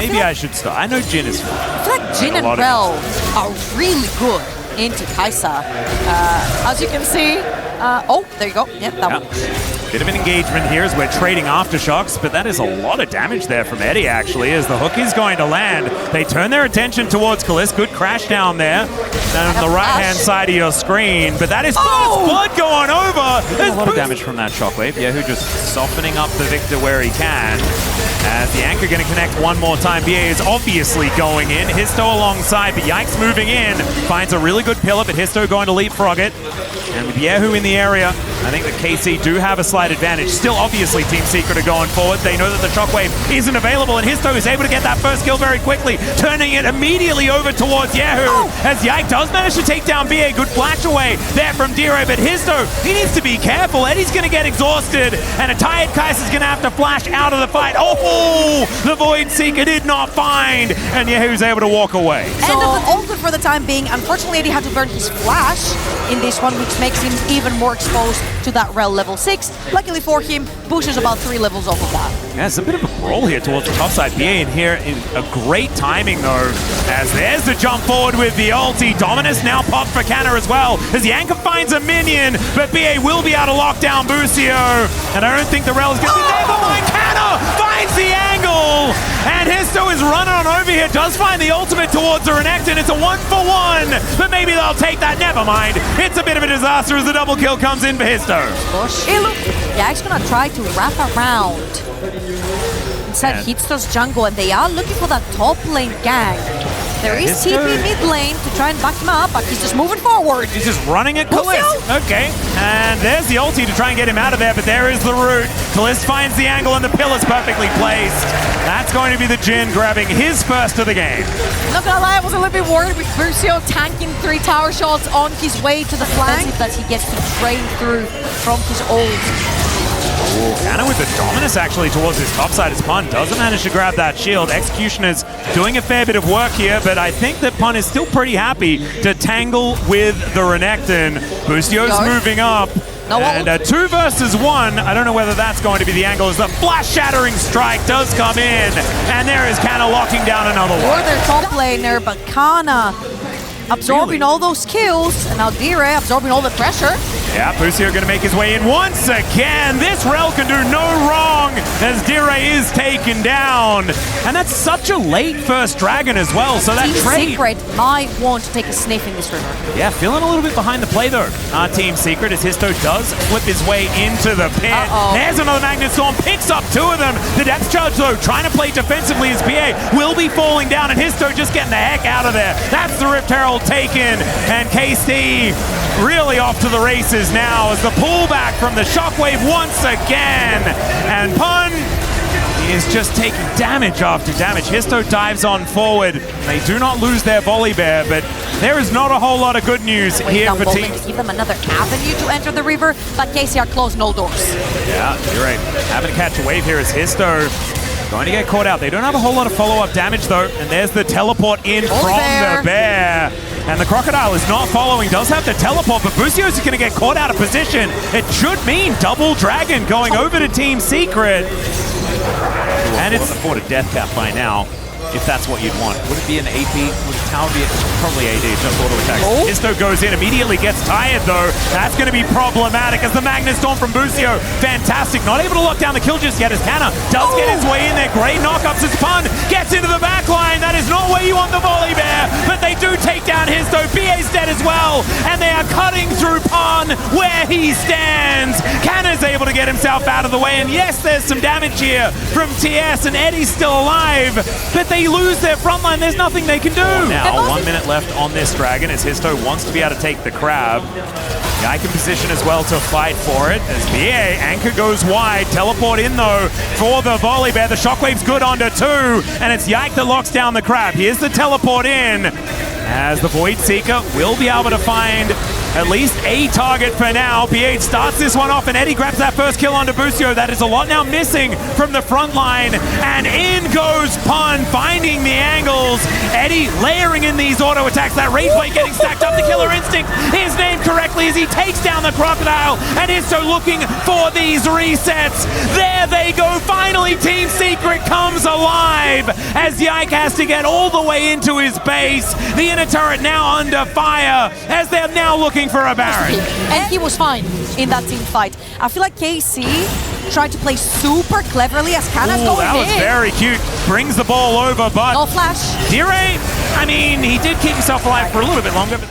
maybe I should start. I know Jin is fine. I feel like Jin and Rel are really good into Kai'Sa. As you can see, oh, there you go. Yep, that one. Bit of an engagement here as we're trading aftershocks, but that is a lot of damage there from Eddie, actually, as the hook is going to land. They turn their attention towards Kalist. Good crash down there on the right-hand side of your screen, but that is blood going over. There's a lot of damage from that shockwave. Yehu just softening up the Victor where he can. As the anchor going to connect one more time. BA is obviously going in. Hizto alongside, but Yikes moving in. Finds a really good pillar, but Hizto going to leapfrog it. And with Yehu in the area, I think the KC do have a slight advantage. Still, obviously, Team Secret are going forward. They know that the shockwave isn't available, and Hizto is able to get that first kill very quickly, turning it immediately over towards Yehu. As Yike does manage to take down BA. Good flash away there from Dire, but Hizto, he needs to be careful. Eddie's going to get exhausted, and a tired Kai'Sa's going to have to flash out of the fight. Oh, the Void Seeker did not find, and Yehu's able to walk away. So, all good for the time being. Unfortunately, Eddie had to burn his flash in this one, which makes him even more exposed to that Rel level 6. Luckily for him, Bush is about 3 levels off of that. Yeah, it's a bit of a brawl here towards the top side. BA in here in a great timing though, as there's the jump forward with the ulti. Dominus now popped for canna as well, as the anchor finds a minion, but BA will be able to lock down Busio. And I don't think the Rel is going to be never mind. Canna finds the angle, and Hizto is running on over here, does find the ultimate towards the Renekton. It's a 1-for-1, but maybe they'll take that. Never mind. It's a bit of a disaster as the double kill comes in for Hizto. Hey, look, Yike's gonna try to wrap around inside Hizto's jungle, and they are looking for that top lane gang. There is TP mid lane to try and back him up, but he's just moving forward. He's just running at Kalist. Okay, and there's the ulti to try and get him out of there, but there is the root. Kalist finds the angle and the pillar's perfectly placed. That's going to be the Jin grabbing his first of the game. Not gonna lie, I was a little bit worried with Busio tanking 3 tower shots on his way to the flank that he gets to drain through from his ult. Canna with the dominance actually towards his top side as Pun doesn't manage to grab that shield. Executioner's doing a fair bit of work here, but I think that Pun is still pretty happy to tangle with the Renekton. Busio's moving up. And a 2 versus 1. I don't know whether that's going to be the angle as the flash-shattering strike does come in. And there is Canna locking down another one. Or their top laner, but Canna absorbing all those kills, and now Dire absorbing all the pressure. Yeah, Busio going to make his way in once again. This Rel can do no wrong as Dire is taken down. And that's such a late first dragon as well, so that Team Secret might want to take a sniff in this river. Yeah, feeling a little bit behind the play though. Team Secret, as Hizto does flip his way into the pit. There's another Magnet Storm, picks up 2 of them. The depth charge though, trying to play defensively as PA will be falling down, and Hizto just getting the heck out of there. That's the Rift Herald taken, and KC really off to the races now as the pullback from the shockwave once again, and Pun is just taking damage after damage. Hizto dives on forward. They do not lose their Volibear, but there is not a whole lot of good news here for Team. Give them another avenue to enter the river, but KC are closing all doors. Yeah, you're right. Having to catch a wave here is Hizto. Going to get caught out. They don't have a whole lot of follow-up damage though, and there's the teleport in from the bear. And the Crocodile is not following, does have the teleport, but Busio's going to get caught out of position. It should mean double dragon going over to Team Secret. And it's afford a death cap by now, if that's what you'd want. Would it be an AP? Would the tower be probably AD, just auto attack? Hizto goes in, immediately gets tired though. That's going to be problematic as the Magnet Storm from Busio. Fantastic, not able to lock down the kill just yet as Canna does get his way in there. Great knockups as Pun gets into the back line. That is not where you want the Volibear, but they do take down Hizto. BA's dead as well, and they are cutting through Pun where he stands. Canna's able to get himself out of the way, and yes, there's some damage here from TS, and Eddie's still alive, but they lose their front line. There's nothing they can do. Now, 1 minute left on this dragon as Hizto wants to be able to take the crab. Yike in position as well to fight for it as BA anchor goes wide. Teleport in though for the Volibear. The shockwave's good onto 2, and it's Yike that locks down the crab. Here's the teleport in as the Void Seeker will be able to find at least a target for now. BA starts this one off, and Eddie grabs that first kill onto Busio. That is a lot now missing from the front line, and in goes Pun, finding the angles. Eddie layering in these auto attacks. That Rage Blade getting stacked up. The Killer Instinct is named correctly as he takes down the Crocodile, and Hizto looking for these resets. There they go. Finally, Team Secret comes alive as Yike has to get all the way into his base. The inner turret now under fire as they're now looking for a Baron. And he was fine in that team fight. I feel like KC tried to play super cleverly as canna's going that was in. very cute. Brings the ball over, but No flash. Dire, I mean, he did keep himself alive for a little bit longer. But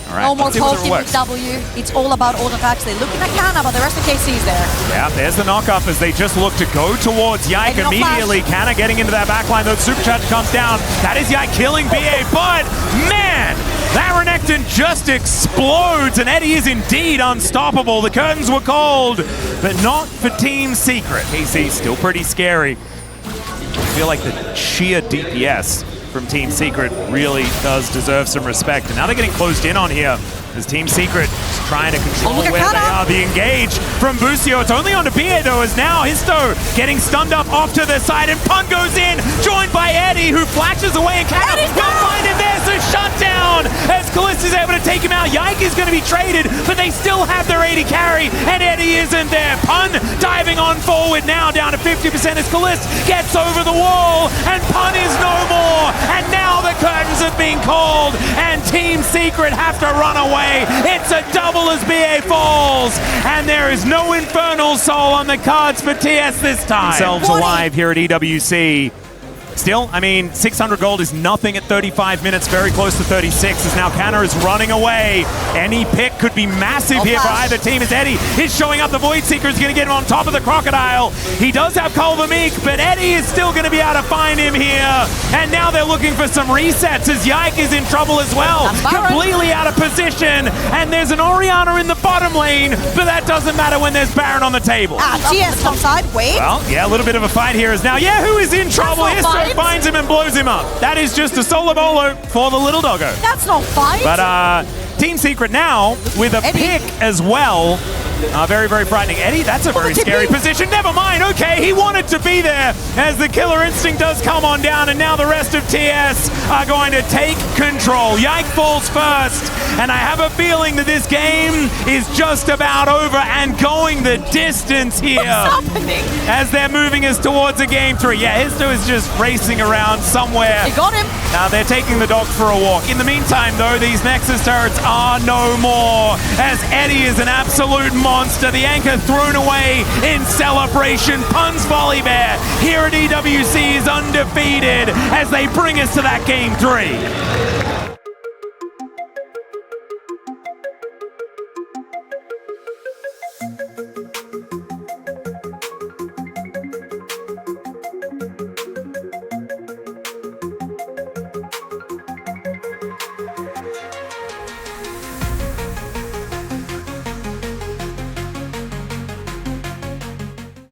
all right, No more let's see whether talking it with works. W. It's all about auto attacks. They're looking at canna, but the rest of KC is there. Yeah, there's the knock-up as they just look to go towards Yike And no immediately. Canna getting into that backline, though Supercharge comes down. That is Yike killing BA, but man, that Renekton just explodes, and Eddie is indeed unstoppable. The curtains were called, but not for Team Secret. KC still pretty scary. I feel like the sheer DPS from Team Secret really does deserve some respect. And now they're getting closed in on here as Team Secret is trying to control where they are. The engage from Busio. It's only on to BA though, as now Hizto getting stunned up off to the side, and Pun goes in, joined by Eddie, who flashes away, and canna will find him there, so shut down as Callista's able to take him out. Yike is going to be traded, but they still have their 80 carry, and Eddie isn't there. Pun diving on forward now, down to 50% as Callista gets over the wall, and Pun is no more. And now the curtains have been called, and Team Secret have to run away. It's a double as BA falls, and there is no Infernal Soul on the cards for TS this time. Themselves alive here at EWC. Still, I mean, 600 gold is nothing at 35 minutes, very close to 36, as now canna is running away. Any pick could be massive here for either team, as Eddie is showing up. The Void Seeker is going to get him on top of the Crocodile. He does have Culver-Meek, but Eddie is still going to be able to find him here. And now they're looking for some resets, as Yike is in trouble as well. Completely out of position, and there's an Orianna in the bottom lane, but that doesn't matter when there's Baron on the table. TS comes side, wait. Well, yeah, a little bit of a fight here is now, who is in trouble? Hizto finds him and blows him up. That is just a solo bolo for the little doggo. That's no fight. But Team Secret now with a pick as well. Very, very frightening. Eddie, that's a very scary position. Never mind. Okay, he wanted to be there as the killer instinct does come on down, and now the rest of TS are going to take control. Yike falls first, and I have a feeling that this game is just about over and going the distance here. What's happening? As they're moving us towards a game 3. Yeah, Hizto is just racing around somewhere. He got him. Now they're taking the dog for a walk. In the meantime, though, these Nexus turrets are no more, as Eddie is an absolute monster. The anchor thrown away in celebration. Pun's Volley Bear here at EWC is undefeated as they bring us to that game 3.